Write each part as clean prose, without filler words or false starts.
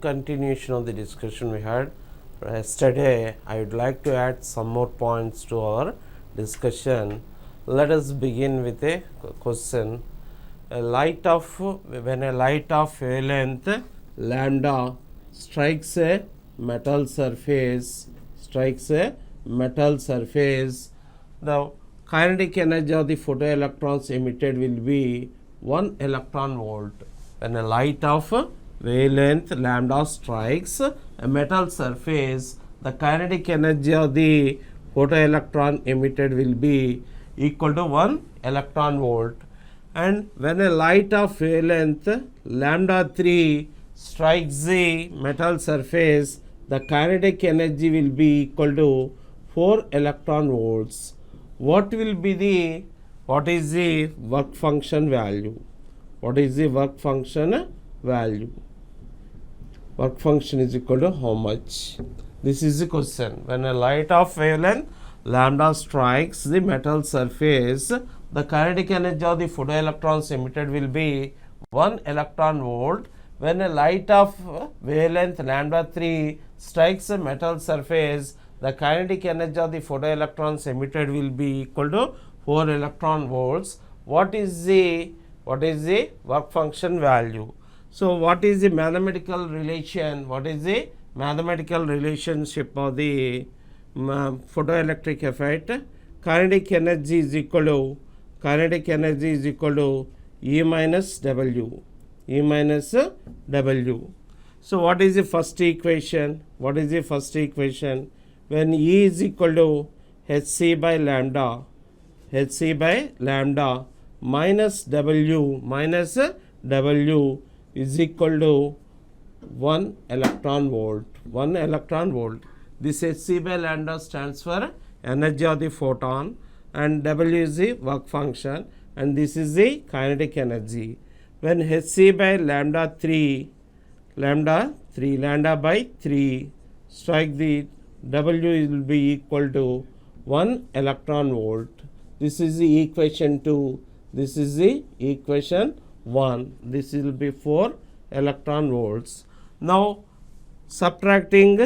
continuation of the discussion we had yesterday, I would like to add some more points to our discussion. Let us begin with a question. When a light of wavelength lambda strikes a metal surface, the kinetic energy of the photoelectrons emitted will be 1 electron volt. When a light of wavelength lambda strikes a metal surface, the kinetic energy of the photoelectron emitted will be equal to 1 electron volt. And when a light of wavelength lambda 3 strikes the metal surface, the kinetic energy will be equal to 4 electron volts. What is the work function value? What is the work function value? Work function is equal to how much? This is the question. When a light of wavelength lambda strikes the metal surface, the kinetic energy of the photoelectrons emitted will be 1 electron volt. When a light of wavelength lambda 3 strikes a metal surface, the kinetic energy of the photoelectrons emitted will be equal to 4 electron volts. What is the work function value? So, what is the mathematical relation? What is the mathematical relationship of the photoelectric effect? Kinetic energy is equal to E minus W. So, what is the first equation? When E is equal to Hc by lambda minus W is equal to 1 electron volt. This Hc by lambda stands for energy of the photon, and W is the work function, and this is the kinetic energy. When Hc by lambda by 3 strike the W will be equal to 1 electron volt. This is the equation 2. This is the equation 1. This will be 4 electron volts. Now, subtracting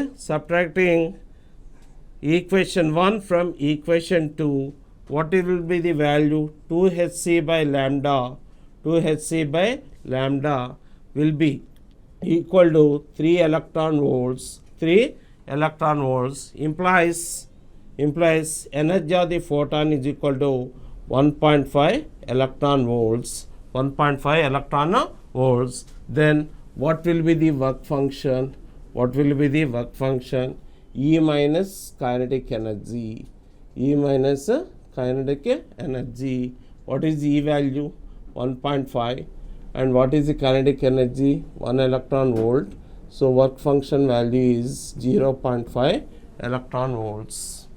equation 1 from equation 2, what will be the value? 2 Hc by lambda will be equal to 3 electron volts. Implies energy of the photon is equal to 1.5 electron volts. Then what will be the work function? E minus kinetic energy. What is the E value? 1.5. And what is the kinetic energy? 1 electron volt. So, work function value is 0.5 electron volts.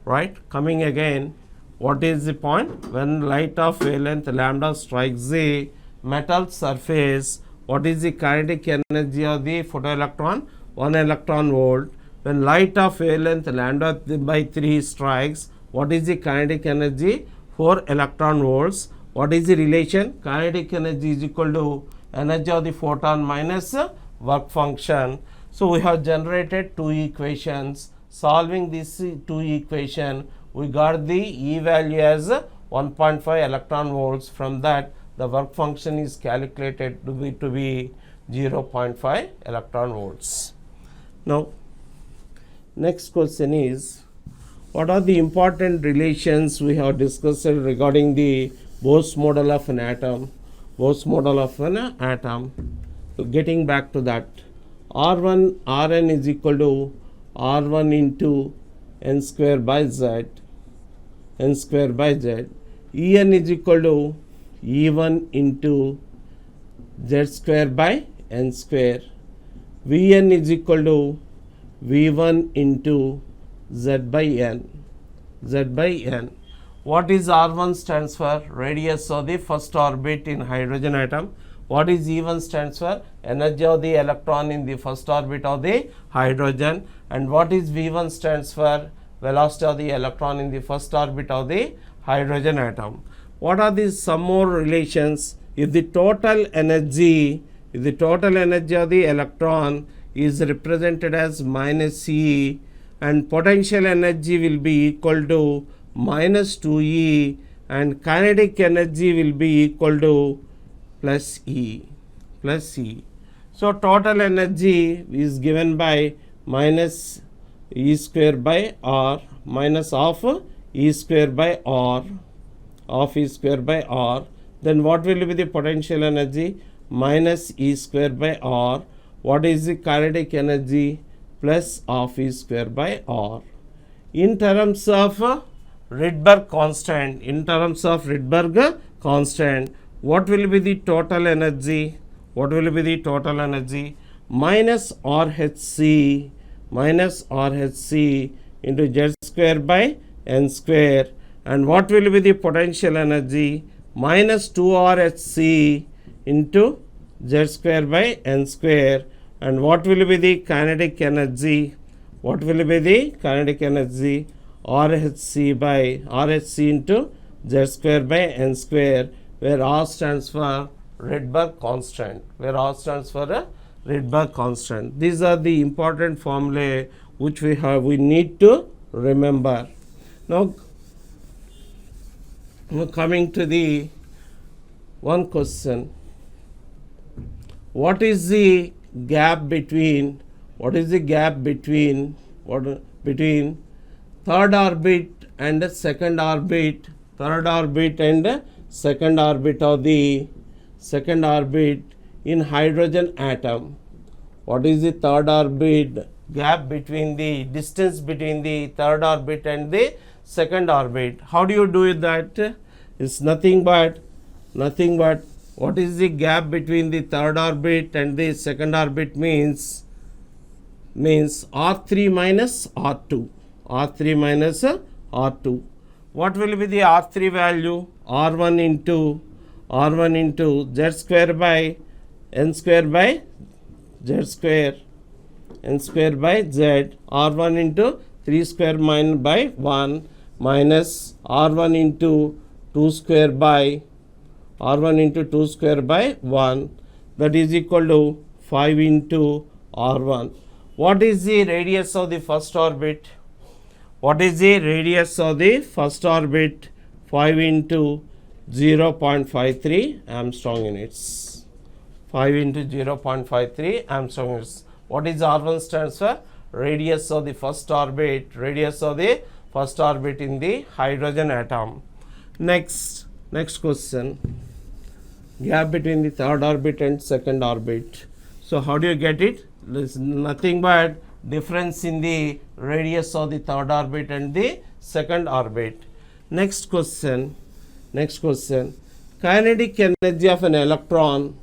Right? Coming again, what is the point? When light of wavelength lambda strikes the metal surface, what is the kinetic energy of the photoelectron? 1 electron volt. When light of wavelength lambda by 3 strikes, what is the kinetic energy? 4 electron volts. What is the relation? Kinetic energy is equal to energy of the photon minus work function. So, we have generated two equations. Solving these two equations, we got the E value as 1.5 electron volts. From that, the work function is calculated to be 0.5 electron volts. Now, next question is, what are the important relations we have discussed regarding the Bose model of an atom? Getting back to that, Rn is equal to R1 into n square by z. En is equal to E1 into z square by n square. Vn is equal to V1 into z by n. What is R1 stands for? Radius of the first orbit in hydrogen atom. What is E1 stands for? Energy of the electron in the first orbit of the hydrogen. And what is V1 stands for? Velocity of the electron in the first orbit of the hydrogen atom. What are these some more relations? If the total energy The total energy of the electron is represented as minus E, and potential energy will be equal to minus 2E, and kinetic energy will be equal to plus E. So total energy is given by minus E square by R, minus of E square by R, of E square by R. Then what will be the potential energy? Minus E square by R. What is the kinetic energy? Plus of E square by R. In terms of Rydberg constant, what will be the total energy? Minus RHC into Z square by N square. And what will be the potential energy? Minus 2RHC into Z square by N square. And what will be the kinetic energy? RHC into Z square by N square, where R stands for Rydberg constant. These are the important formulae which we need to remember. Now coming to the one question, what is the gap between third orbit and second orbit of the second orbit in hydrogen atom? What is the third orbit gap between the distance between the third orbit and the second orbit? How do you do that? It's nothing but what is the gap between the third orbit and the second orbit means R3 minus R2. What will be the R3 value? R1 into Z square by N square by Z square, N square by Z. R1 into 3 square by 1 minus R1 into 2 square by 1, that is equal to 5 into R1. What is the radius of the first orbit? 5 into 0.53 Armstrong units. What is R1 stands for? Radius of the first orbit in the hydrogen atom. Next question, gap between the third orbit and second orbit. So how do you get it? There's nothing but difference in the radius of the third orbit and the second orbit. Next question, kinetic energy of an electron.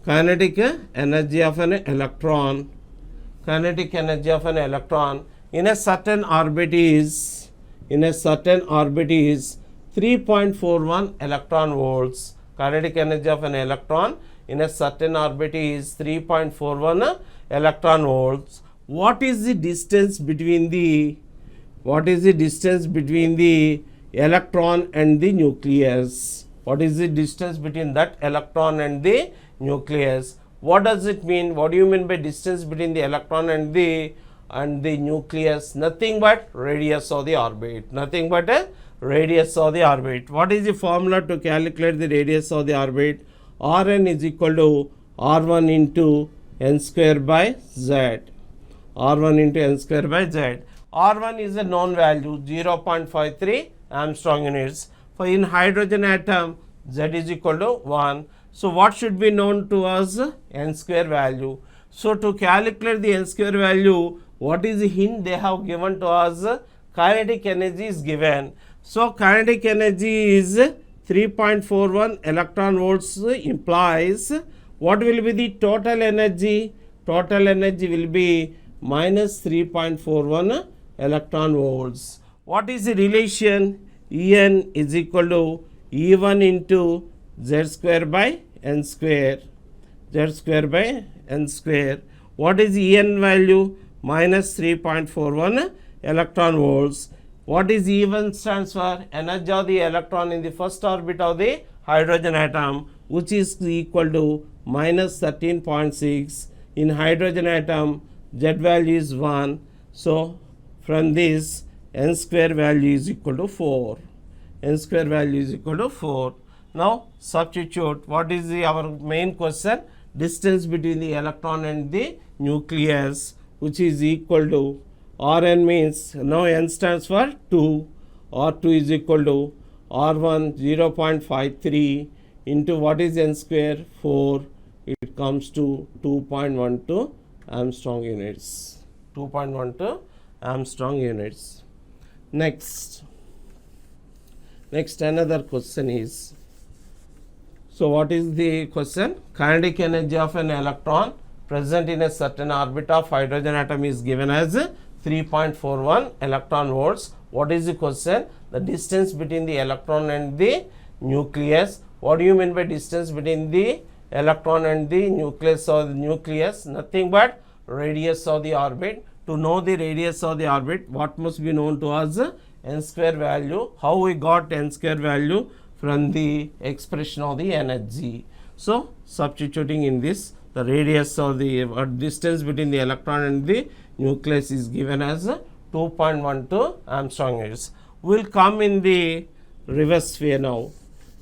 Kinetic energy of an electron in a certain orbit is 3.41 electron volts. Kinetic energy of an electron in a certain orbit is 3.41 electron volts. What is the distance between the electron and the nucleus? What is the distance between that electron and the nucleus? What does it mean? What do you mean by distance between the electron and the nucleus? Nothing but radius of the orbit. What is the formula to calculate the radius of the orbit? Rn is equal to R1 into N square by Z. R1 is a known value, 0.53 Armstrong units. For in hydrogen atom, Z is equal to 1. So what should be known to us? N square value. So to calculate the N square value, what is the hint they have given to us? Kinetic energy is given. So kinetic energy is 3.41 electron volts implies what will be the total energy? Total energy will be minus 3.41 electron volts. What is the relation? En is equal to E1 into Z square by N square. What is En value? Minus 3.41 electron volts. What is E1 stands for? Energy of the electron in the first orbit of the hydrogen atom, which is equal to minus 13.6. In hydrogen atom, Z value is 1. So from this, n square value is equal to 4. N square value is equal to 4. Now substitute. What is our main question? Distance between the electron and the nucleus, which is equal to Rn means, now n stands for 2. R2 is equal to R1 0.53 into what is n square? 4. It comes to 2.12 Armstrong units. 2.12 Armstrong units. Next another question is, so what is the question? Kinetic energy of an electron present in a certain orbit of hydrogen atom is given as 3.41 electron volts. What is the question? The distance between the electron and the nucleus. What do you mean by distance between the electron and the nucleus or the nucleus? Nothing but radius of the orbit. To know the radius of the orbit, what must be known to us? N square value. How we got n square value? From the expression of the energy. So substituting in this, the radius of the distance between the electron and the nucleus is given as 2.12 Armstrong units. Will come in the reverse way now.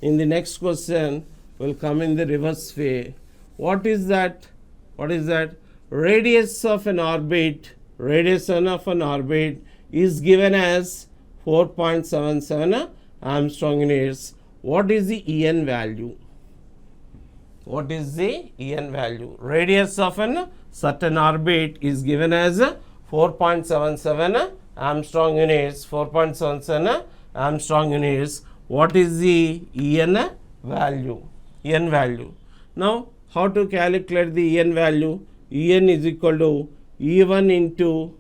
In the next question, will come in the reverse way. What is that? What is that? Radius of an orbit. Radiation of an orbit is given as 4.77 Armstrong units. What is the En value? What is the En value? Radius of an certain orbit is given as 4.77 Armstrong units. 4.77 Armstrong units. What is the En value? En value. Now, how to calculate the En value? En is equal to E1 into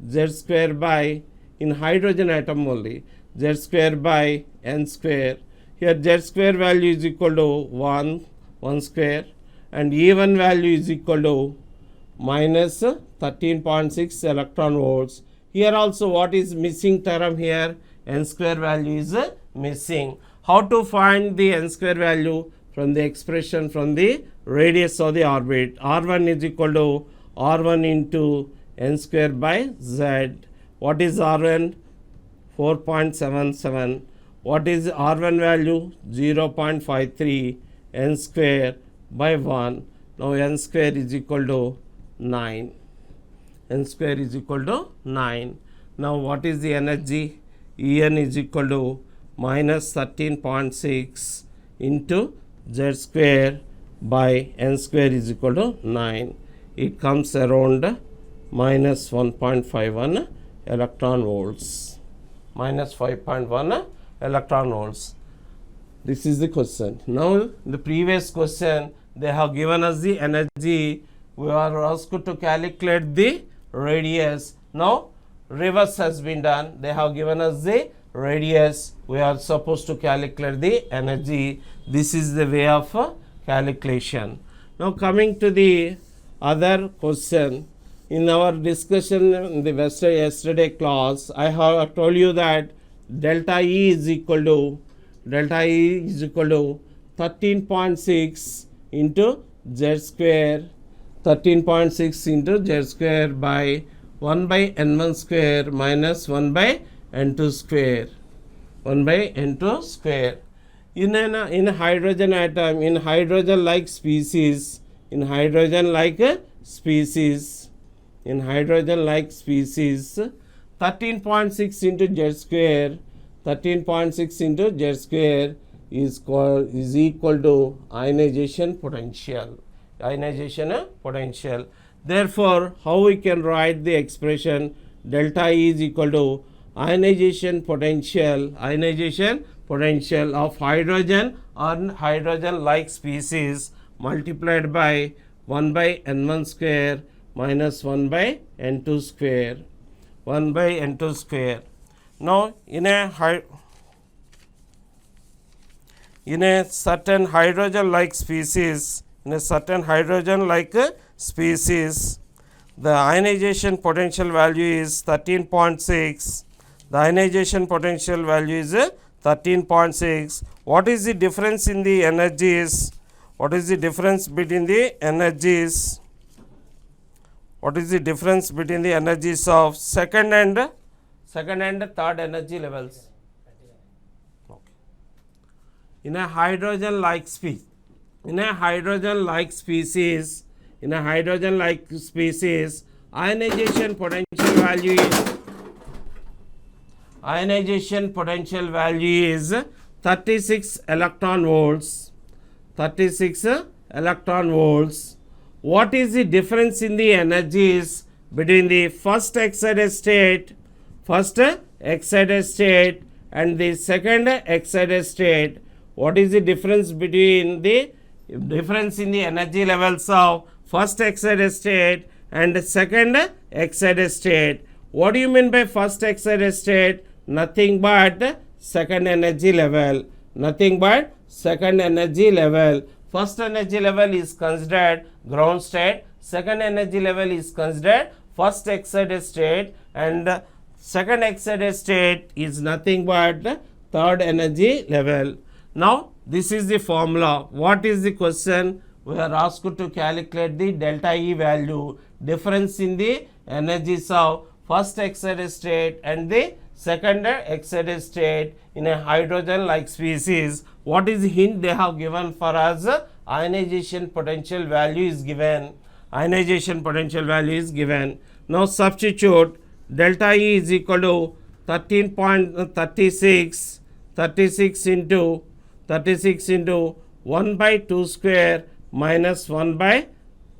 Z square by, in hydrogen atom only, Z square by N square. Here Z square value is equal to 1 square, and E1 value is equal to minus 13.6 electron volts. Here also what is missing term here? N square value is missing. How to find the n square value? From the expression from the radius of the orbit. R1 is equal to R1 into n square by Z. What is R1? 4.77. What is R1 value? 0.53 n square by 1. Now n square is equal to 9. N square is equal to 9. Now what is the energy? En is equal to minus 13.6 into Z square by n square is equal to 9. It comes around minus 1.51 electron volts. Minus 5.1 electron volts. This is the question. Now the previous question, they have given us the energy. We are asked to calculate the radius. Now reverse has been done. They have given us the radius. We are supposed to calculate the energy. This is the way of calculation. Now coming to the other question. In our discussion in the yesterday class, I have told you that delta E is equal to 13.6 into Z square, 13.6 into Z square by 1 by N1 square minus 1 by N2 square. 1 by N2 square. In a hydrogen atom, in hydrogen like species, 13.6 into Z square, 13.6 into Z square is equal to ionization potential. Ionization potential. Therefore, how we can write the expression delta E is equal to ionization potential of hydrogen or hydrogen like species multiplied by 1 by N1 square minus 1 by N2 square. 1 by N2 square. Now in a certain hydrogen like species, the ionization potential value is 13.6. The ionization potential value is 13.6. What is the difference in the energies? what is the difference between the energies? What is the difference between the energies of second and third energy levels? Okay. In a hydrogen-like species, ionization potential value is 36 electron volts. 36 electron volts. What is the difference in the energies between the first excited state and the second excited state? What is the difference between the difference in the energy levels of first excited state and second excited state? What do you mean by first excited state? Nothing but second energy level. Nothing but second energy level. First energy level is considered ground state. Second energy level is considered first excited state, and second excited state is nothing but third energy level. Now this is the formula. What is the question? We are asked to calculate the delta E value, difference in the energies of first excited state and the second excited state in a hydrogen like species. What is the hint they have given for us? Ionization potential value is given. Ionization potential value is given. Now substitute delta E is equal to 13.36 into 1 by 2 square minus 1 by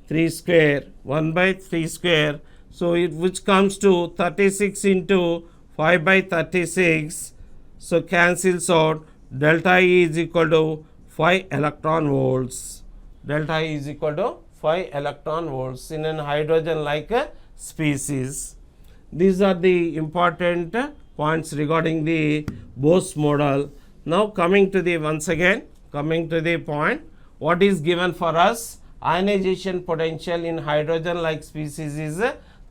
3 square, 1 by 3 square. So it which comes to 36 into 5 by 36. So cancels out. Delta E is equal to 5 electron volts. Delta E is equal to 5 electron volts in an hydrogen like species. These are the important points regarding the Bose model. Now coming to the point, what is given for us? Ionization potential in hydrogen like species is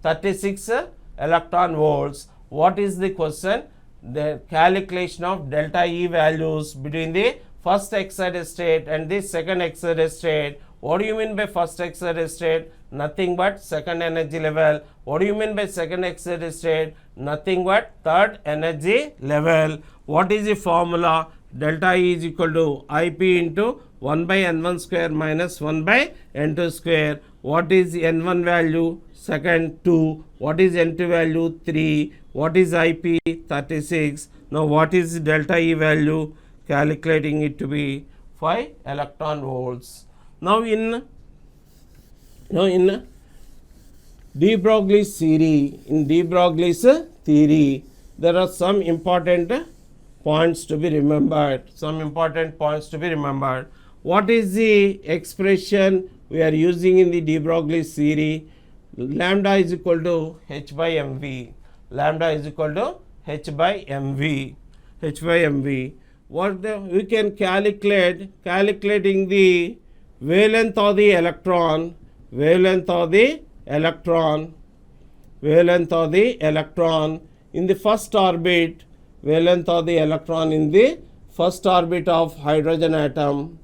36 electron volts. What is the question? The calculation of delta E values between the first excited state and the second excited state. What do you mean by first excited state? Nothing but second energy level. What do you mean by second excited state? Nothing but third energy level. What is the formula? Delta E is equal to IP into 1 by N1 square minus 1 by N2 square. What is N1 value? Second 2. What is N2 value? 3. What is IP? 36. Now what is delta E value? Calculating it to be 5 electron volts. Now in de Broglie's theory, there are some important points to be remembered. What is the expression we are using in the de Broglie's theory? Lambda is equal to h by mv. Lambda is equal to h by mv. What we can calculating the wavelength of the electron in the first orbit, wavelength of the electron in the first orbit of hydrogen atom,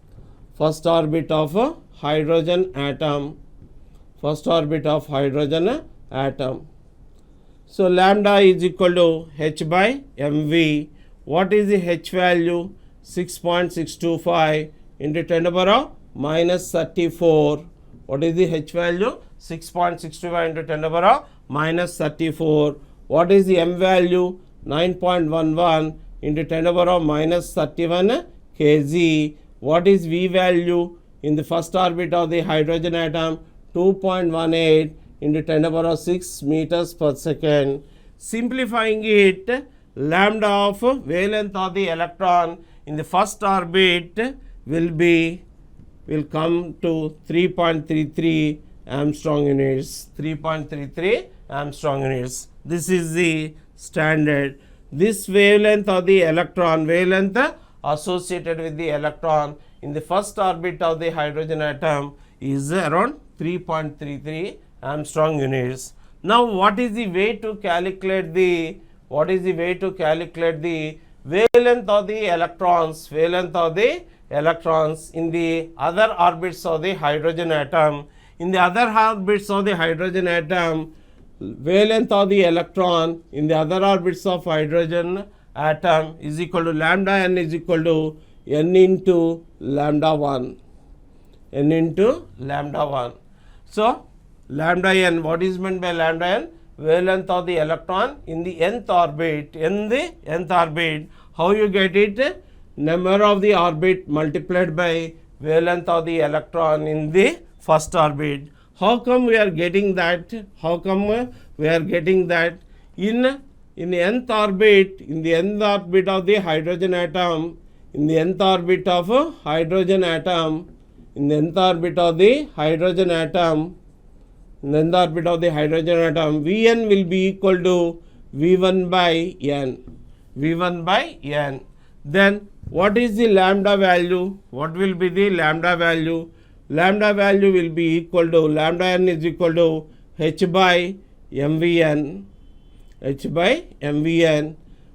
So lambda is equal to h by mv. What is the h value? 6.625 into 10 to the power minus 34. What is the h value? 6.625 into 10 to the power minus 34. What is the m value? 9.11 into 10 to the power minus 31 kg. What is v value in the first orbit of the hydrogen atom? 2.18 into 10 to the power 6 meters per second. Simplifying it, lambda of wavelength of the electron in the first orbit will come to 3.33 Armstrong units. 3.33 Armstrong units. This is the standard. This wavelength of the electron, wavelength associated with the electron in the first orbit of the hydrogen atom is around 3.33 Armstrong units. Now what is the way to calculate the wavelength of the electrons, in the other orbits of the hydrogen atom. In the other orbits of the hydrogen atom, wavelength of the electron in the other orbits of hydrogen atom is equal to lambda n is equal to n into lambda 1. N into lambda 1. So, lambda n, what is meant by lambda n? Wavelength of the electron in the nth orbit. How you get it? Number of the orbit multiplied by wavelength of the electron in the first orbit. How come we are getting that? In the nth orbit, of the hydrogen atom, Vn will be equal to V1 by n. Then what is the lambda value? What will be the lambda value? Lambda value will be equal to lambda n is equal to h by mvn.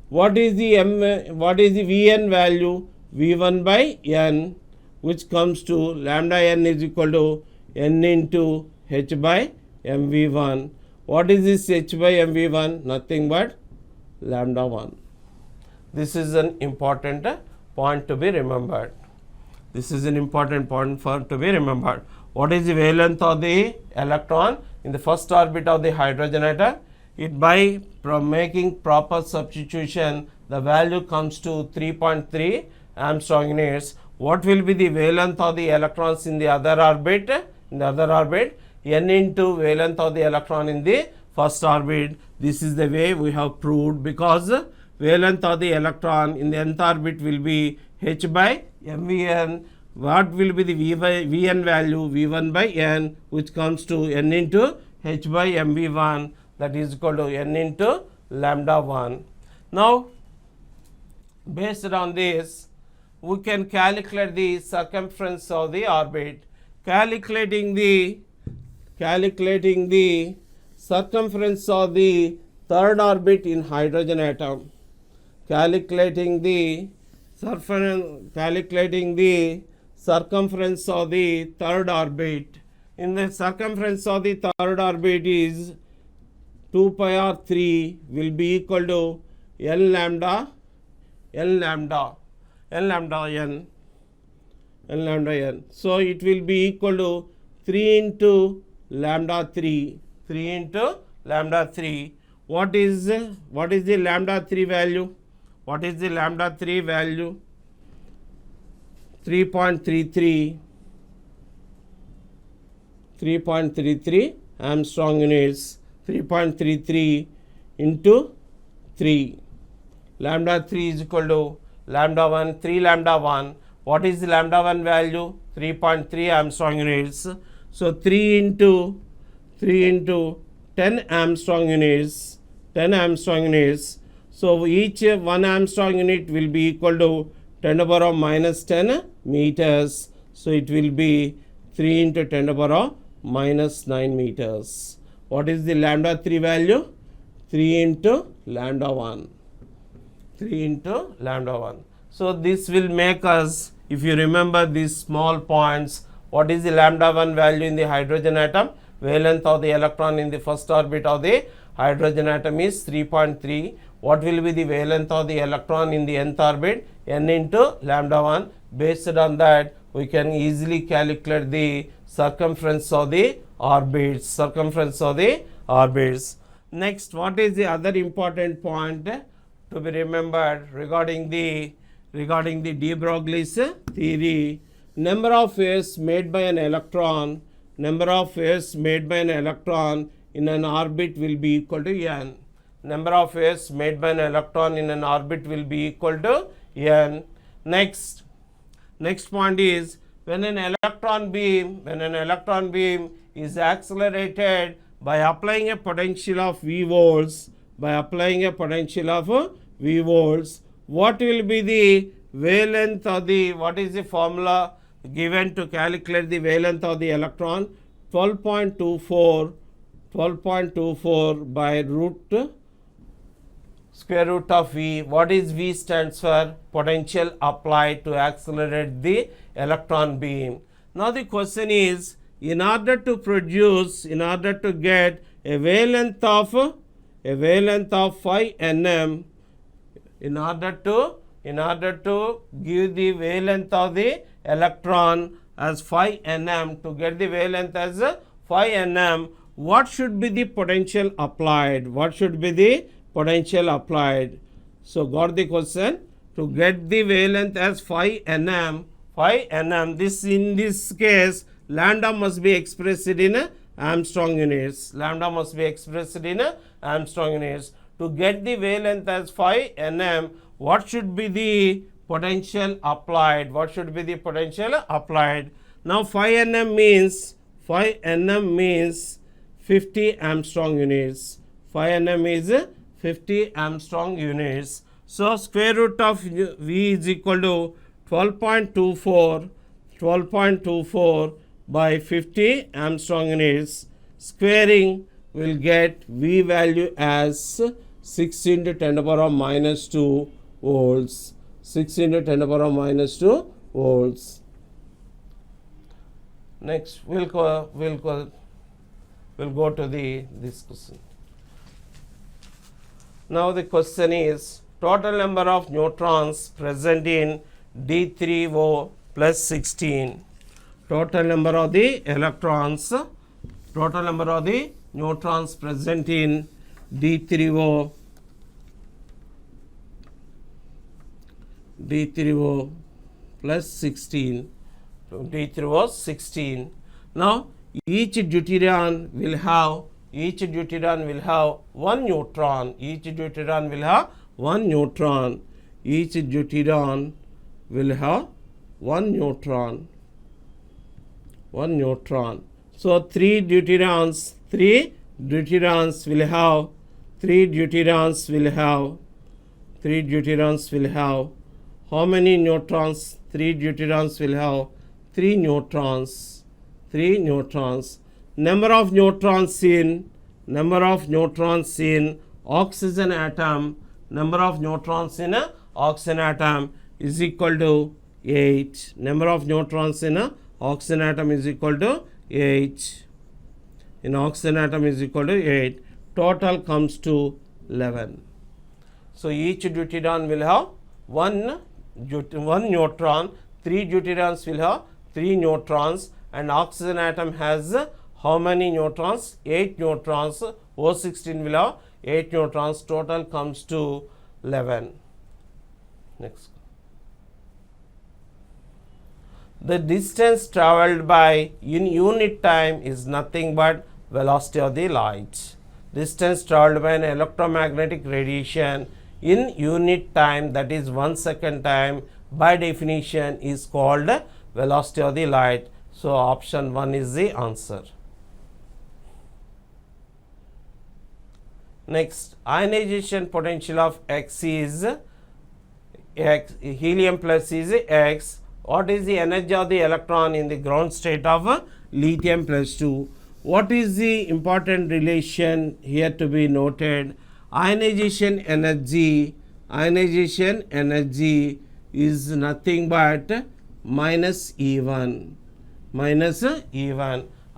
What is the Vn value? V1 by n, which comes to lambda n is equal to n into h by mv1. What is this h by mv1? Nothing but lambda 1. This is an important point to be remembered. What is the wavelength of the electron in the first orbit of the hydrogen atom? From making proper substitution, the value comes to 3.3 Armstrong units. What will be the wavelength of the electrons in the other orbit? N into wavelength of the electron in the first orbit. This is the way we have proved, because wavelength of the electron in the nth orbit will be h by mvn. What will be the Vn value? V1 by n, which comes to n into h by mv1, that is equal to n into lambda 1. Now, based on this, we can calculate the circumference of the orbit. Calculating the circumference of the third orbit in hydrogen atom. Calculating the circumference of the third orbit. In the circumference of the third orbit is 2 pi r3 will be equal to n lambda n. So it will be equal to 3 into lambda 3. What is the lambda 3 value? 3.33 Armstrong units. 3.33 into 3. Lambda 3 is equal to lambda 1, 3 lambda 1. What is the lambda 1 value? 3.3 Armstrong units. So 3 into 10 Armstrong units. So each 1 Armstrong unit will be equal to 10 to the power of minus 10 meters. So it will be 3 into 10 to the power of minus 9 meters. What is the lambda 3 value? 3 into lambda 1. So this will make us, if you remember these small points, what is the lambda 1 value in the hydrogen atom? Wavelength of the electron in the first orbit of the hydrogen atom is 3.3. What will be the wavelength of the electron in the nth orbit? N into lambda 1. Based on that, we can easily calculate the circumference of the orbits. Next, what is the other important point to be remembered regarding the de Broglie's theory? Number of waves made by an electron in an orbit will be equal to n. Number of waves made by an electron in an orbit will be equal to n. Next point is, when an electron beam is accelerated by applying a potential of V volts, what will be the wavelength of the, what is the formula given to calculate the wavelength of the electron? 12.24 by root square root of V. What is V stands for? Potential applied to accelerate the electron beam. Now the question is, in order to get a wavelength of 5 nm, in order to give the wavelength of the electron as 5 nm, to get the wavelength as 5 nm, what should be the potential applied? What should be the potential applied? So got the question. To get the wavelength as 5 nm, this, in this case, lambda must be expressed in Armstrong units. Lambda must be expressed in Armstrong units. To get the wavelength as 5 nm, what should be the potential applied? What should be the potential applied? Now 5 nm means 50 Armstrong units. 5 nm is 50 Armstrong units. So square root of V is equal to 12.24 by 50 Armstrong units. Squaring will get V value as 16 to 10 to the power of minus 2 volts. 16 to 10 to the power of minus 2 volts. Next, we'll go to this question. Now the question is, total number of neutrons present in D3O plus 16. Total number of the electrons, total number of the neutrons present in D3O plus 16. D3O 16. Now each deuterium will have one neutron. Each deuterium will have one neutron. Each deuterium will have one neutron. One neutron. So three deuteriums will have how many neutrons? 3 deuteriums will have 3 neutrons. Number of neutrons in oxygen atom, number of neutrons in a oxygen atom is equal to 8. Number of neutrons in a oxygen atom is equal to 8. In oxygen atom is equal to 8. Total comes to 11. So each deuterium will have one neutron. 3 deuteriums will have 3 neutrons, and oxygen atom has how many neutrons? 8 neutrons. O16 will have 8 neutrons. Total comes to 11. Next. The distance travelled by in unit time is nothing but velocity of the light. Distance travelled by an electromagnetic radiation in unit time, that is 1 second time, by definition is called velocity of the light. So option 1 is the answer. Next, ionization potential of X is X, helium plus is X. What is the energy of the electron in the ground state of lithium plus 2? What is the important relation here to be noted? Ionization energy is nothing but minus E1.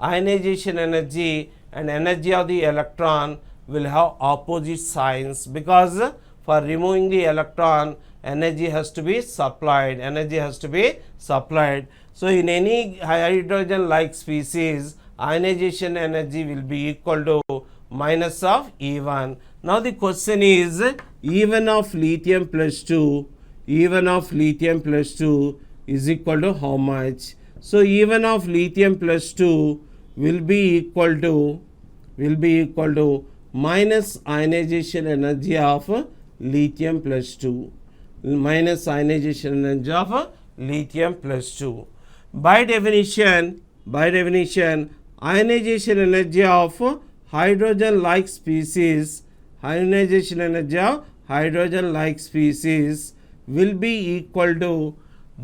Ionization energy and energy of the electron will have opposite signs, because for removing the electron, energy has to be supplied. So in any hydrogen like species, ionization energy will be equal to minus of E1. Now the question is, E1 of lithium plus 2 is equal to how much? So E1 of lithium plus 2 will be equal to minus ionization energy of lithium plus 2. Minus ionization energy of lithium plus 2. By definition, ionization energy of hydrogen like species, will be equal to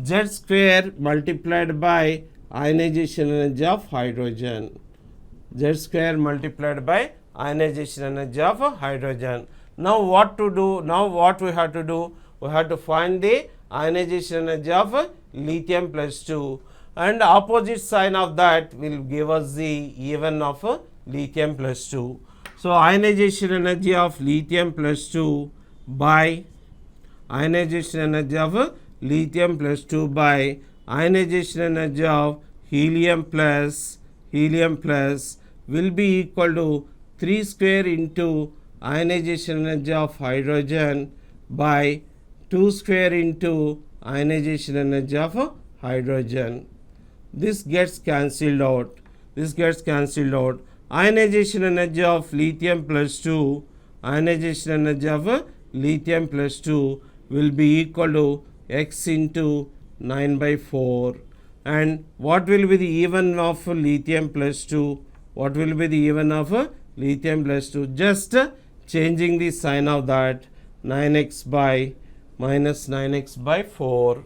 Z square multiplied by ionization energy of hydrogen. Z square multiplied by ionization energy of hydrogen. Now what to do? Now what we have to do? We have to find the ionization energy of lithium plus 2, and opposite sign of that will give us the even of lithium plus 2. So ionization energy of lithium plus 2 by ionization energy of lithium plus 2 by ionization energy of helium plus will be equal to 3 square into ionization energy of hydrogen by 2 square into ionization energy of hydrogen. This gets cancelled out. Ionization energy of lithium plus 2 will be equal to x into 9 by 4. And what will be the even of lithium plus 2? Just changing the sign of that, 9x by minus 9x by 4,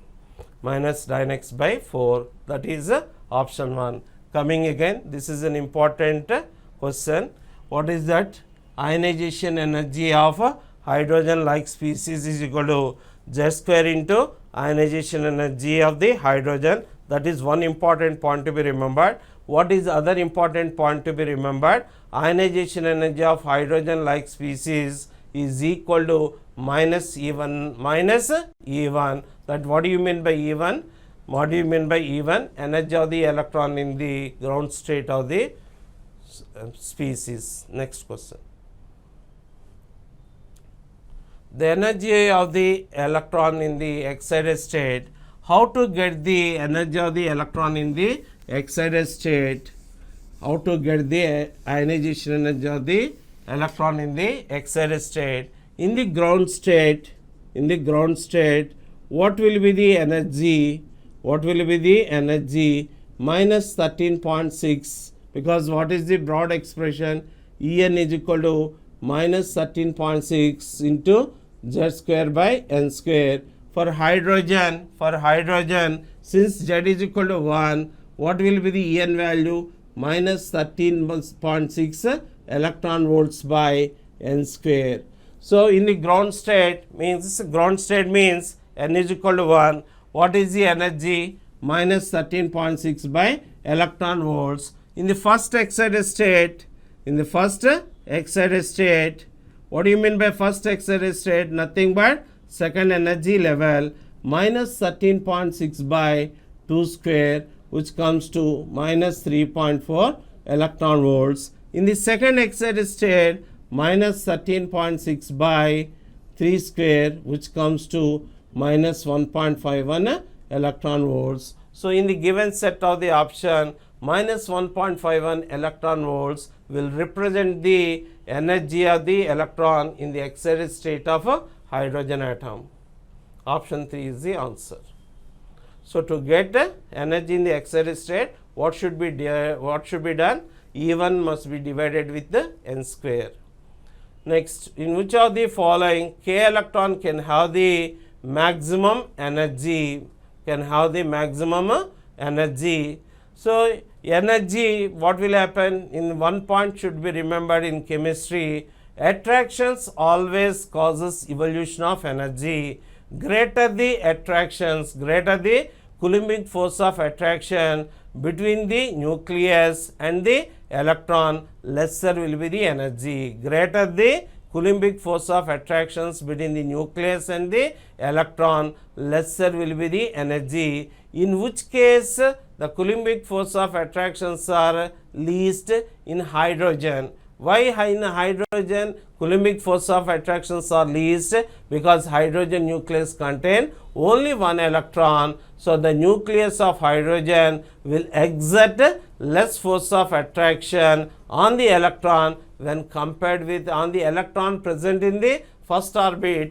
that is option 1. Coming again, this is an important question. What is that? Ionization energy of hydrogen like species is equal to Z square into ionization energy of the hydrogen. That is one important point to be remembered. What is other important point to be remembered? Ionization energy of hydrogen like species is equal to minus E1. That what do you mean by E1? Energy of the electron in the ground state of the species. Next question. The energy of the electron in the excited state. How to get the energy of the electron in the excited state? How to get the ionization energy of the electron in the excited state? In the ground state, what will be the energy? Minus 13.6, because what is the broad expression? En is equal to minus 13.6 into Z square by N square. For hydrogen, since Z is equal to 1, what will be the En value? Minus 13.6 electron volts by N square. So in the ground state means N is equal to 1. What is the energy? Minus 13.6 by electron volts. In the first excited state, what do you mean by first excited state? Nothing but second energy level, minus 13.6 by 2 square, which comes to minus 3.4 electron volts. In the second excited state, minus 13.6 by 3 square, which comes to minus 1.51 electron volts. So in the given set of the option, minus 1.51 electron volts will represent the energy of the electron in the excited state of a hydrogen atom. Option 3 is the answer. So to get energy in the excited state, what should be done? E1 must be divided with the N square. Next, in which of the following K electron can have the maximum energy? So energy, what will happen? In one point should be remembered in chemistry, attractions always causes evolution of energy. Greater the attractions, greater the Coulombic force of attraction between the nucleus and the electron, lesser will be the energy. Greater the Coulombic force of attractions between the nucleus and the electron, lesser will be the energy. In which case the Coulombic force of attractions are least in hydrogen. Why in hydrogen Coulombic force of attractions are least? Because hydrogen nucleus contain only one electron. So the nucleus of hydrogen will exert less force of attraction on the electron when compared with on the electron present in the first orbit.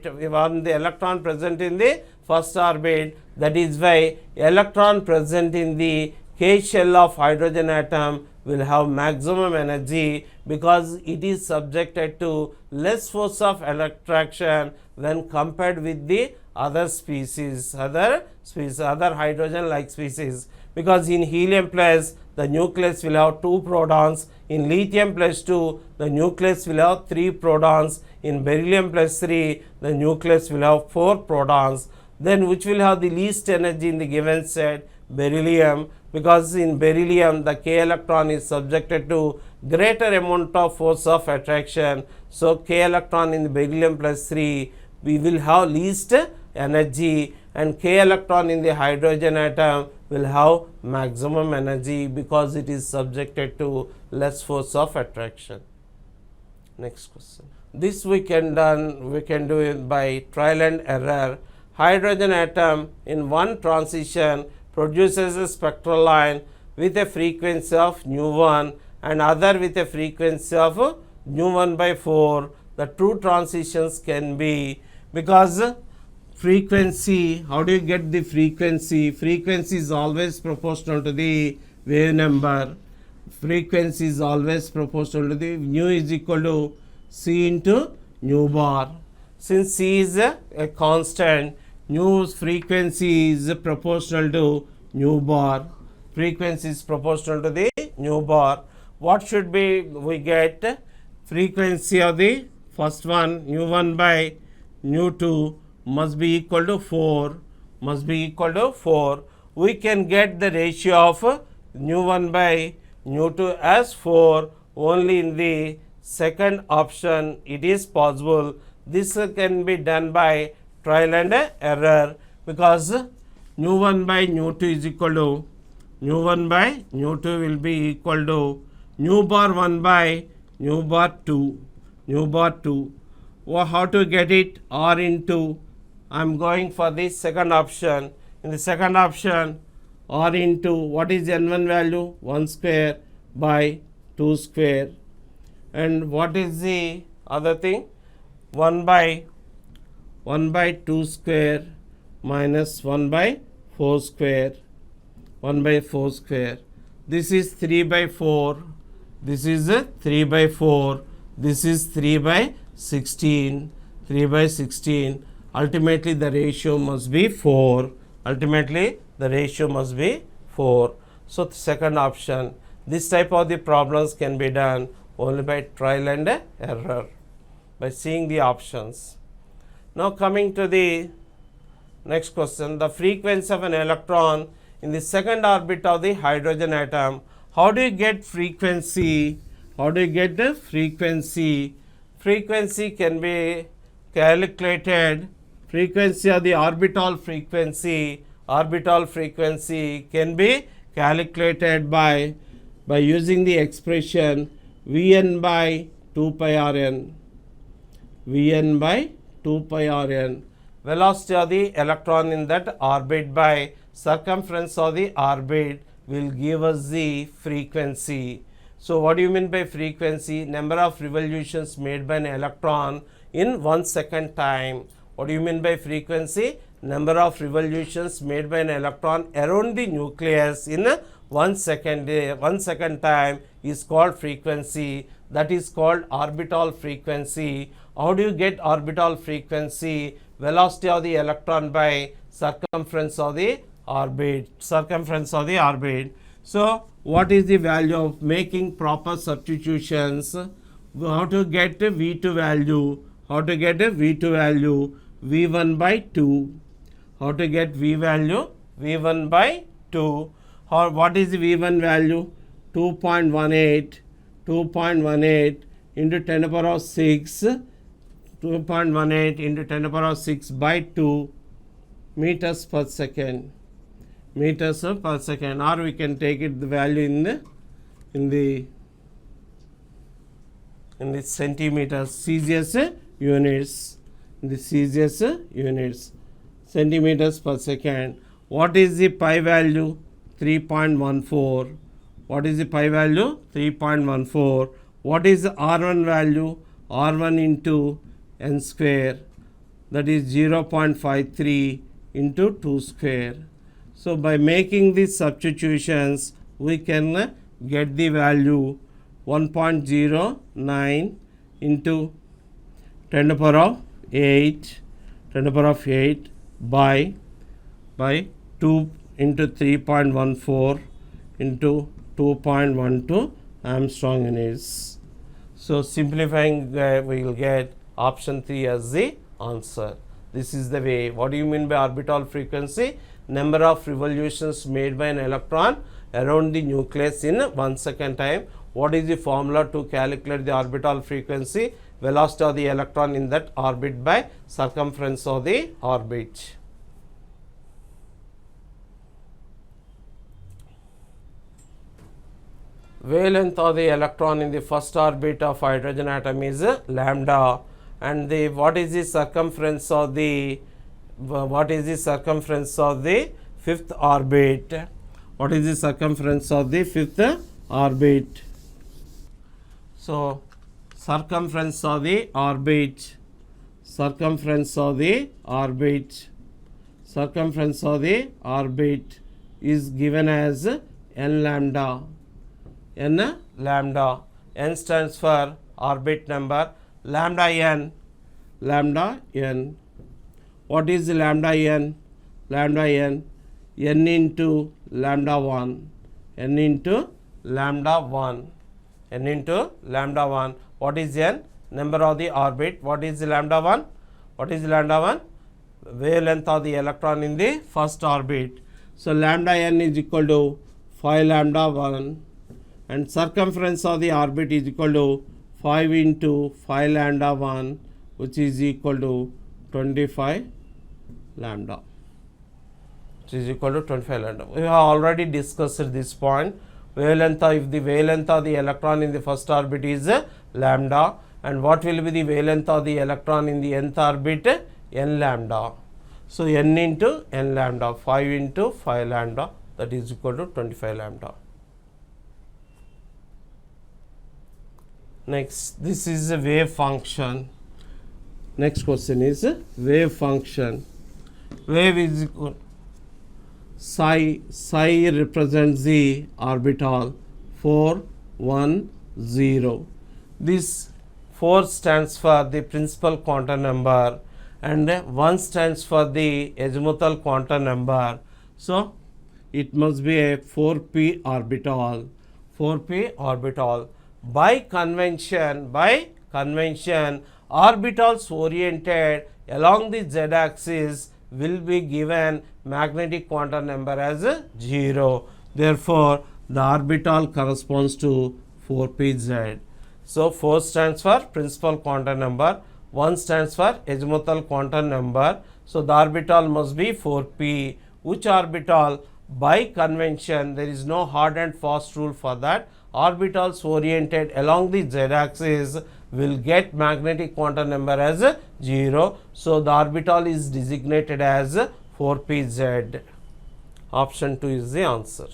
That is why electron present in the K shell of hydrogen atom will have maximum energy, because it is subjected to less force of attraction when compared with the other species, other hydrogen like species. because in helium plus the nucleus will have 2 protons, in lithium plus 2 the nucleus will have 3 protons, in beryllium plus 3 the nucleus will have 4 protons. Then which will have the least energy in the given set? Beryllium, because in beryllium the k electron is subjected to greater amount of force of attraction. So k electron in the beryllium plus 3 we will have least energy, and k electron in the hydrogen atom will have maximum energy because it is subjected to less force of attraction. Next question. This we can do it by trial and error. Hydrogen atom in one transition produces a spectral line with a frequency of nu1 and other with a frequency of nu1 by 4. The two transitions can be, because frequency, how do you get the frequency? Frequency is always proportional to the wave number. Frequency is always proportional to the nu is equal to c into nu bar. Since c is a constant, nu's frequency is proportional to nu bar. Frequency is proportional to the nu bar. What should be we get? Frequency of the first one, nu1 by nu2 must be equal to 4. We can get the ratio of nu1 by nu2 as 4 only in the second option. It is possible. This can be done by trial and error, because nu1 by nu2 is equal to nu1 by nu2 will be equal to nu bar 1 by nu bar 2. Well, how to get it? R into, I am going for the second option. In the second option, R into what is N1 value? 1 square by 2 square. And what is the other thing? 1 by 2 square minus 1 by 4 square. This is 3 by 4. This is 3 by 4. This is 3 by 16. Ultimately the ratio must be 4. So second option. This type of the problems can be done only by trial and error, by seeing the options. Now coming to the next question. The frequency of an electron in the second orbit of the hydrogen atom. How do you get frequency? Frequency can be calculated. Frequency of the orbital frequency can be calculated by using the expression Vn by 2 pi Rn. Velocity of the electron in that orbit by circumference of the orbit will give us the frequency. So what do you mean by frequency? Number of revolutions made by an electron in 1 second time. What do you mean by frequency? Number of revolutions made by an electron around the nucleus in 1 second time is called frequency. That is called orbital frequency. How do you get orbital frequency? Velocity of the electron by circumference of the orbit. So what is the value of making proper substitutions? How to get V2 value? V1 by 2. How to get V value? V1 by 2. What is the V1 value? 2.18 into 10 to the power of 6. 2.18 into 10 to the power of 6 by 2 meters per second. Or we can take it the value in the centimeters, Celsius units. Centimeters per second. What is the pi value? 3.14. What is the pi value? 3.14. What is the R1 value? R1 into n square, that is 0.53 into 2 square. So by making these substitutions, we can get the value 1.09 into 10 to the power of 8 by 2 into 3.14 into 2.12 Armstrong units. So simplifying, we will get option 3 as the answer. This is the way. What do you mean by orbital frequency? Number of revolutions made by an electron around the nucleus in 1 second time. What is the formula to calculate the orbital frequency? Velocity of the electron in that orbit by circumference of the orbit. Wavelength of the electron in the first orbit of hydrogen atom is lambda, and the what is the circumference of the fifth orbit? What is the circumference of the fifth orbit? So circumference of the orbit is given as n lambda. N stands for orbit number, lambda n. What is lambda n? N into lambda 1. What is n? Number of the orbit. What is lambda 1? Wavelength of the electron in the first orbit. So lambda n is equal to 5 lambda 1, and circumference of the orbit is equal to 5 into 5 lambda 1, which is equal to 25 lambda. We have already discussed this point. If the wavelength of the electron in the first orbit is lambda, and what will be the wavelength of the electron in the nth orbit? N lambda. So n into n lambda, 5 into 5 lambda, that is equal to 25 lambda. Next, this is a wave function. Next question is wave function. Wave is equal psi represents the orbital 4, 1, 0. This 4 stands for the principal quantum number and 1 stands for the azimuthal quantum number. So it must be a 4p orbital. By convention, orbitals oriented along the z-axis will be given magnetic quantum number as 0. Therefore, the orbital corresponds to 4pz. So 4 stands for principal quantum number, 1 stands for azimuthal quantum number. So the orbital must be 4p. Which orbital? By convention, there is no hard and fast rule for that. Orbitals oriented along the z-axis will get magnetic quantum number as 0. So the orbital is designated as 4pz. Option 2 is the answer.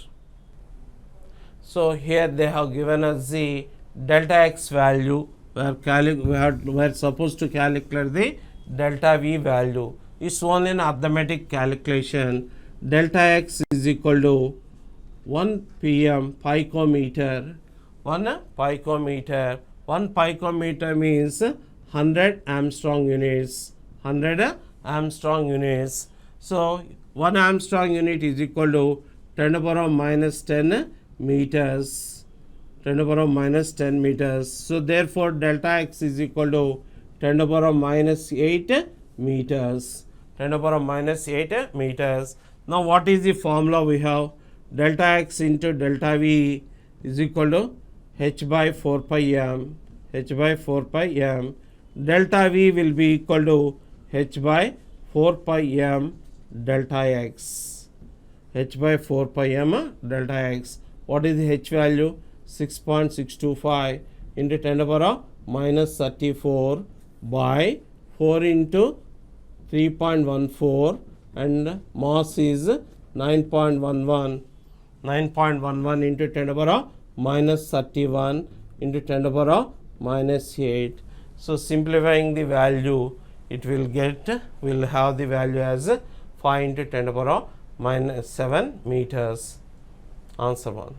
So here they have given us the delta x value. We are supposed to calculate the delta v value. It's only an arithmetic calculation. Delta x is equal to 1 pm picometer. 1 picometer. 1 picometer means 100 Armstrong units. 100 Armstrong units. So 1 Armstrong unit is equal to 10 to the power minus 10 meters. 10 to the power minus 10 meters. So therefore delta x is equal to 10 to the power minus 8 meters. 10 to the power minus 8 meters. Now what is the formula we have? Delta x into delta v is equal to h by 4 pi m. Delta v will be equal to h by 4 pi m delta x. H by 4 pi m delta x. What is the h value? 6.625 into 10 to the power minus 34 by 4 into 3.14, and mass is 9.11. 9.11 into 10 to the power minus 31 into 10 to the power minus 8. So simplifying the value, it will have the value as 5 into 10 to the power minus 7 meters. Answer 1.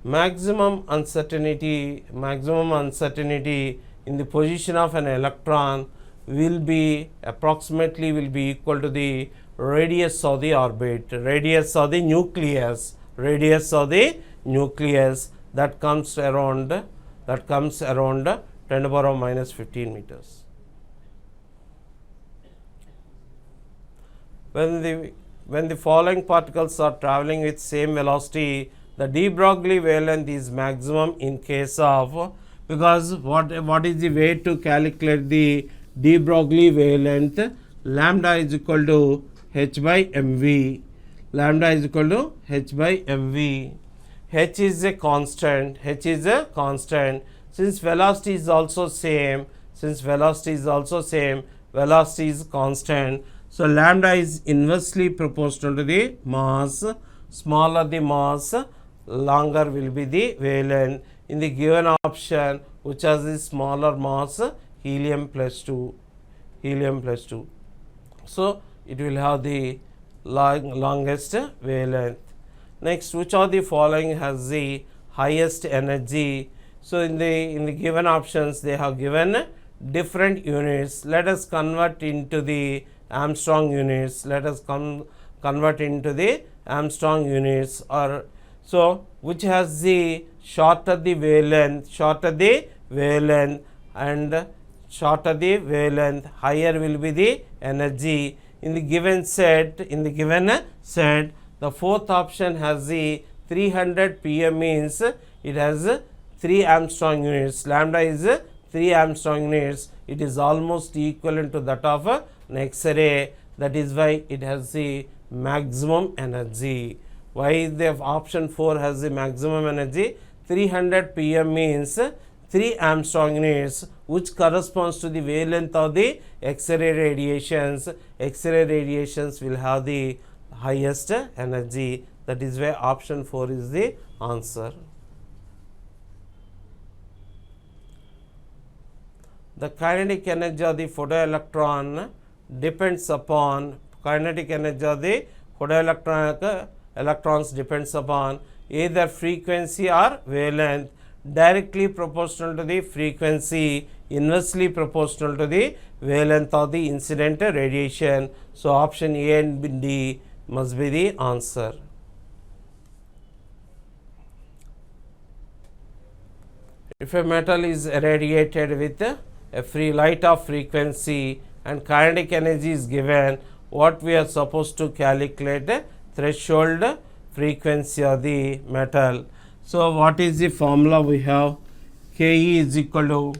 Maximum uncertainty in the position of an electron will be approximately will be equal to the radius of the orbit, radius of the nucleus, radius of the nucleus that comes around 10 to the power minus 15 meters. When the following particles are traveling with same velocity, the de Broglie wavelength is maximum in case of, because what is the way to calculate the de Broglie wavelength? Lambda is equal to h by mv. Lambda is equal to h by mv. H is a constant. H is a constant. Since velocity is also same, velocity is constant. So lambda is inversely proportional to the mass. Smaller the mass, longer will be the wavelength. In the given option, which has the smaller mass, helium plus 2. So it will have the longest wavelength. Next, which of the following has the highest energy? So in the given options, they have given different units. Let us convert into the Armstrong units. Convert into the Armstrong units. Or so which has the shorter the wavelength, and shorter the wavelength, higher will be the energy. In the given set, the fourth option has the 300 pm, means it has 3 Armstrong units. Lambda is 3 Armstrong units. It is almost equivalent to that of an X-ray. That is why it has the maximum energy. Why the option 4 has the maximum energy? 300 pm means 3 Armstrong units, which corresponds to the wavelength of the X-ray radiations. X-ray radiations will have the highest energy. That is why option 4 is the answer. The kinetic energy of the photoelectron depends upon electrons depends upon either frequency or wavelength, directly proportional to the frequency, inversely proportional to the wavelength of the incident radiation. So option A and D must be the answer. If a metal is irradiated with a free light of frequency and kinetic energy is given, what we are supposed to calculate? Threshold frequency of the metal. So what is the formula we have? Ke is equal to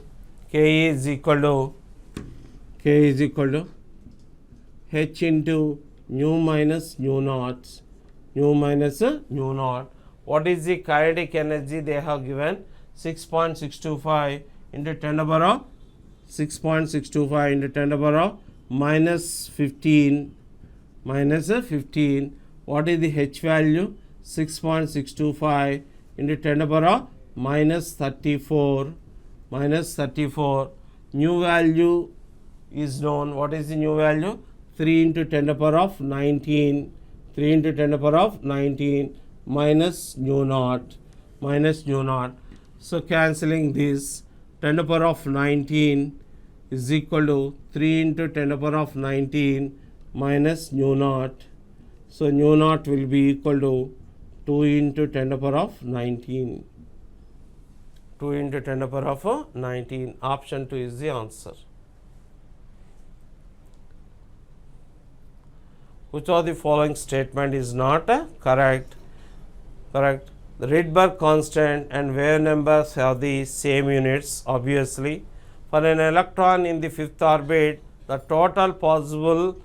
H into nu minus nu naught. What is the kinetic energy they have given? 6.625 into 10 to the power 6.625 into 10 to the power minus 15. What is the H value? 6.625 into 10 to the power minus 34. New value is known. What is the new value? 3 into 10 to the power of 19. Minus nu naught. So cancelling this, 10 to the power of 19 is equal to 3 into 10 to the power of 19 minus nu naught. So nu naught will be equal to 2 into 10 to the power of 19. Option 2 is the answer. Which of the following statement is not correct? The Rydberg constant and wave numbers have the same units, obviously. For an electron in the 5th orbit, the total possible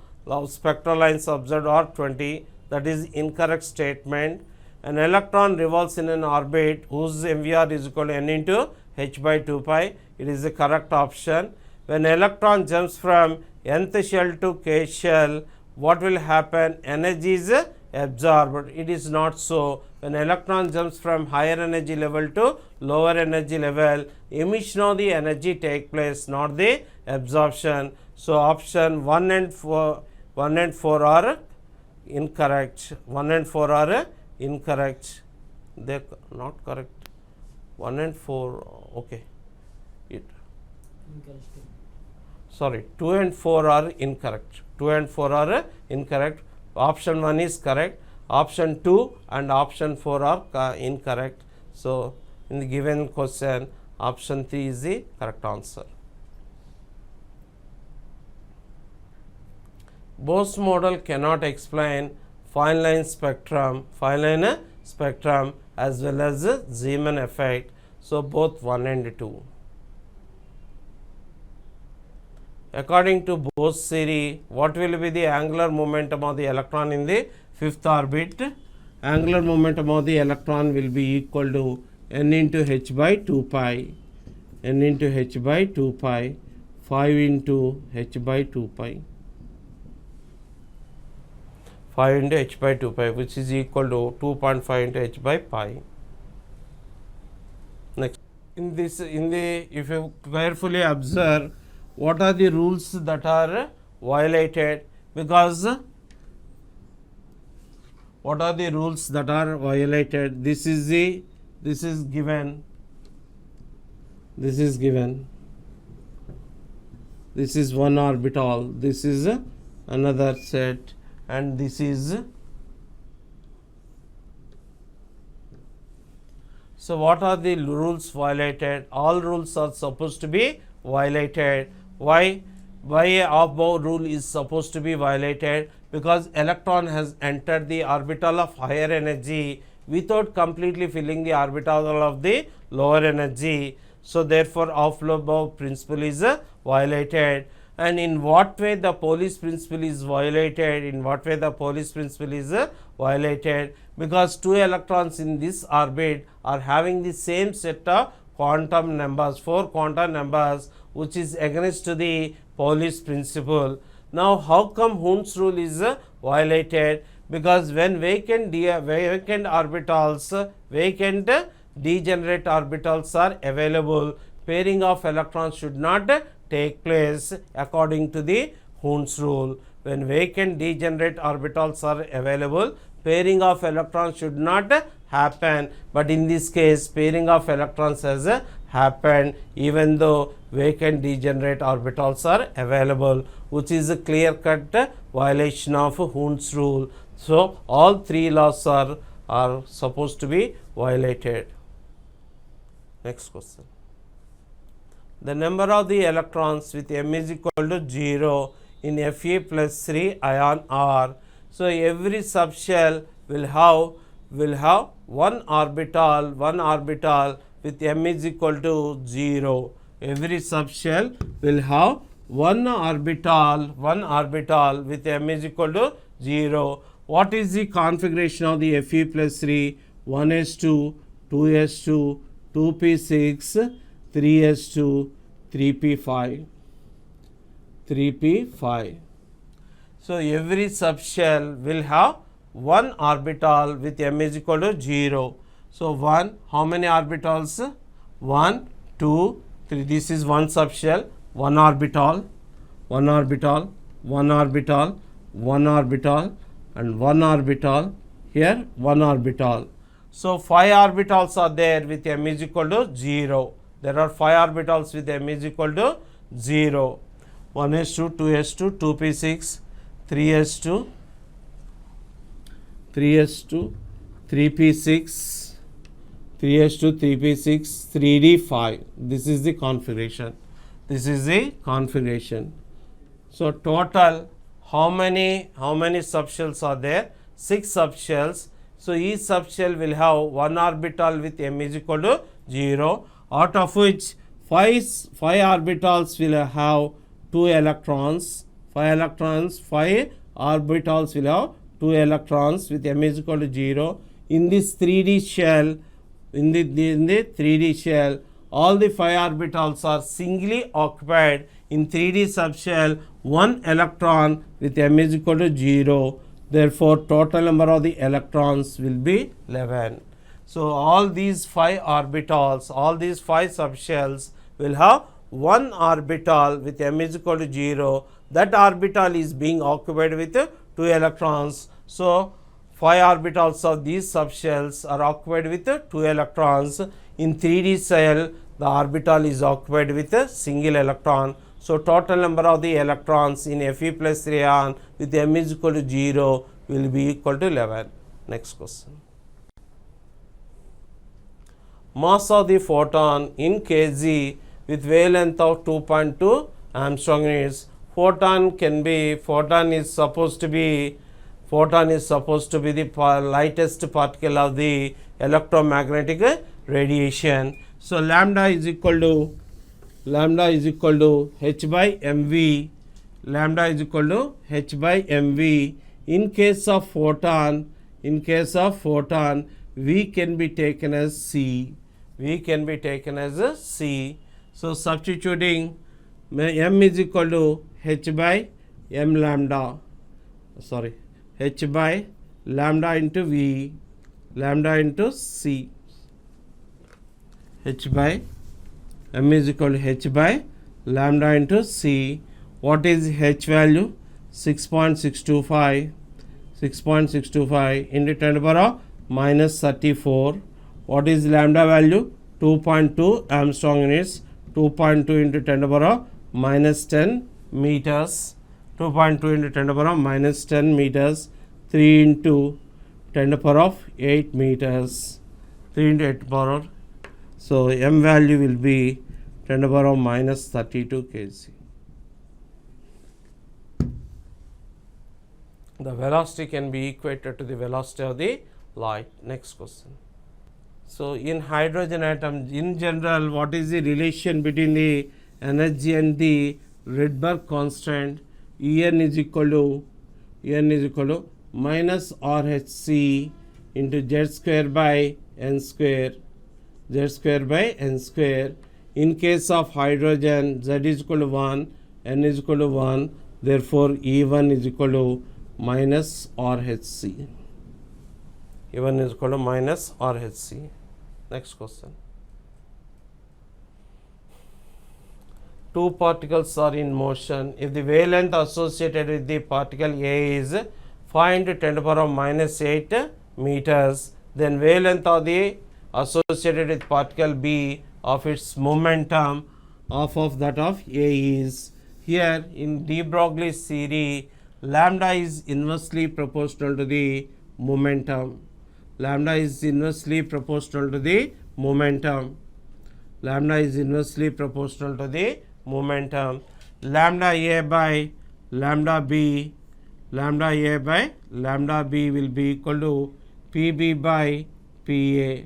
spectral lines observed are 20. That is incorrect statement. An electron revolves in an orbit whose MVR is equal to n into h by 2 pi. It is the correct option. When electron jumps from nth shell to k shell, what will happen? Energy is absorbed. It is not so. When electron jumps from higher energy level to lower energy level, emission of the energy take place, not the absorption. So option 1 and 4 are incorrect. 1 and 4 are incorrect. They are not correct. 1 and 4, okay. sorry, 2 and 4 are incorrect. 2 and 4 are incorrect. Option 1 is correct. Option 2 and option 4 are incorrect. So, in the given question, option 3 is the correct answer. Bose model cannot explain fine line spectrum as well as the Zeeman effect. So, both 1 and 2. According to Bose theory, what will be the angular momentum of the electron in the fifth orbit? Angular momentum of the electron will be equal to n into h by 2 pi, n into h by 2 pi, 5 into h by 2 pi. 5 into h by 2 pi, which is equal to 2.5 into h by pi. Next, if you carefully observe, what are the rules that are violated? Because what are the rules that are violated? This is given. This is one orbital. This is another set, and this is. So, what are the rules violated? All rules are supposed to be violated. Why above rule is supposed to be violated? Because electron has entered the orbital of higher energy without completely filling the orbital of the lower energy. So, therefore, above principle is violated. And in what way the Pauli's principle is violated? Because two electrons in this orbit are having the same set of quantum numbers, 4 quantum numbers, which is against to the Pauli's principle. Now, how come Hund's rule is violated? Because when vacant orbitals, vacant degenerate orbitals are available, pairing of electrons should not take place according to the Hund's rule. When vacant degenerate orbitals are available, pairing of electrons should not happen, but in this case pairing of electrons has happened even though vacant degenerate orbitals are available, which is a clear cut violation of Hund's rule. So, all three laws are supposed to be violated. Next question. The number of the electrons with m is equal to 0 in Fe plus 3 ion R. So, every subshell will have one orbital with m is equal to 0. Every subshell will have one orbital with m is equal to 0. What is the configuration of the Fe plus 3? 1s2, 2s2, 2p6, 3s2, 3p5, 3p5. So, every subshell will have one orbital with m is equal to 0. So, 1, how many orbitals? 1, 2, 3. This is one subshell, one orbital, one orbital, one orbital, one orbital, and one orbital. Here, one orbital. So, 5 orbitals are there with m is equal to 0. There are 5 orbitals with m is equal to 0. 1s2, 2s2, 2p6, 3s2, 3s2, 3p6, 3s2, 3p6, 3d5. This is the configuration. So, total how many subshells are there? 6 subshells. So, each subshell will have one orbital with m is equal to 0, out of which 5 orbitals will have 2 electrons. 5 orbitals will have 2 electrons with m is equal to 0. In this 3D shell, in the 3D shell, all the 5 orbitals are singly occupied. In 3D subshell, 1 electron with m is equal to 0. Therefore, total number of the electrons will be 11. So, all these 5 orbitals, all these 5 subshells will have 1 orbital with m is equal to 0. That orbital is being occupied with 2 electrons. So, 5 orbitals of these subshells are occupied with 2 electrons. In 3D cell, the orbital is occupied with a single electron. So total number of the electrons in Fe plus 3 ion with m is equal to 0 will be equal to 11. Next question. Mass of the photon in kg with wavelength of 2.2 Armstrong units. Photon is supposed to be the lightest particle of the electromagnetic radiation. So lambda is equal to h by mv. Lambda is equal to h by mv. In case of photon, V can be taken as C. So substituting m is equal to h by m lambda. H by lambda into V, lambda into C. H by m is equal to h by lambda into C. What is h value? 6.625 into 10 to the power minus 34. What is lambda value? 2.2 Armstrong units. 2.2 into 10 to the power minus 10 meters. 2.2 into 10 to the power minus 10 meters. 3 into 10 to the power 8 meters. 3 into 8 to the power. So m value will be 10 to the power minus 32 kg. The velocity can be equated to the velocity of the light. Next question. So in hydrogen atom, in general, what is the relation between the energy and the Rydberg constant? En is equal to minus RHC into Z square by N square. In case of hydrogen, Z is equal to 1, N is equal to 1. Therefore, E1 is equal to minus RHC. E1 is equal to minus RHC. Next question. Two particles are in motion. If the wavelength associated with the particle A is 5 into 10 to the power minus 8 meters, then wavelength of the associated with particle B of its momentum of that of A is. Here in de Broglie's theory, lambda is inversely proportional to the momentum. Lambda is inversely proportional to the momentum. Lambda A by lambda B will be equal to PB by PA.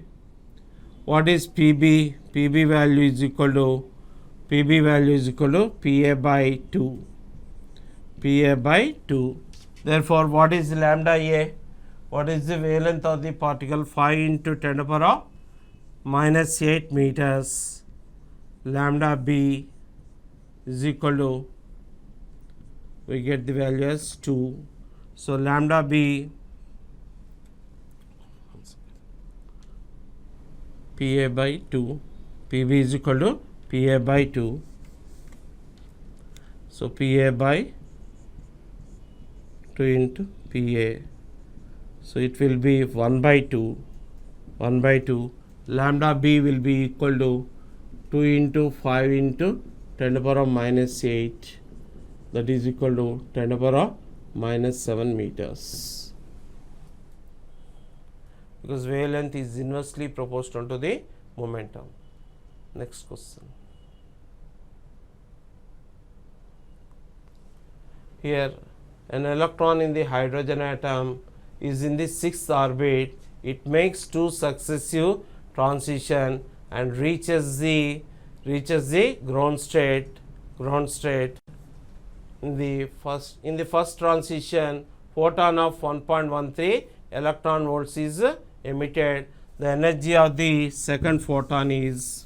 What is PB? PB value is equal to PA by 2. Therefore, what is lambda A? What is the wavelength of the particle? 5 into 10 to the power minus 8 meters. Lambda B is equal to, we get the value as 2. So lambda B PA by 2. PB is equal to PA by 2. So PA by 2 into PA. So it will be 1 by 2. Lambda B will be equal to 2 into 5 into 10 to the power minus 8. That is equal to 10 to the power minus 7 meters. Because wavelength is inversely proportional to the momentum. Next question. Here an electron in the hydrogen atom is in the 6th orbit. It makes 2 successive transition and reaches the ground state. In the first transition, photon of 1.13 electron volts is emitted. The energy of the second photon is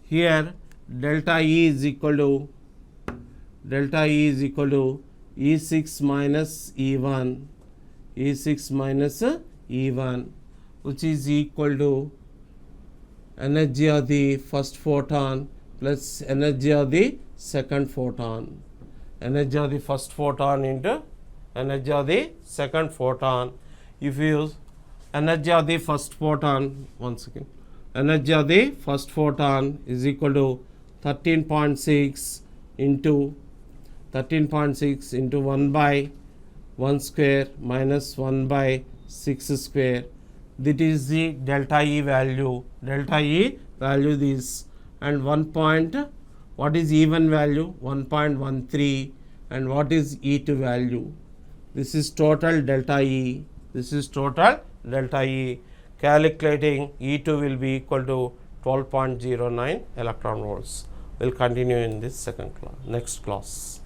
here delta E is equal to E6 minus E1, which is equal to energy of the first photon plus energy of the second photon. Energy of the first photon into energy of the second photon. If you use energy of the first photon, once again, energy of the first photon is equal to 13.6 into 1 by 1 square minus 1 by 6 square. That is the delta E value. Delta E value this, and 1 point, what is E1 value? 1.13, and what is E2 value? This is total delta E. This is total delta E. Calculating E2 will be equal to 12.09 electron volts. We'll continue in this next class.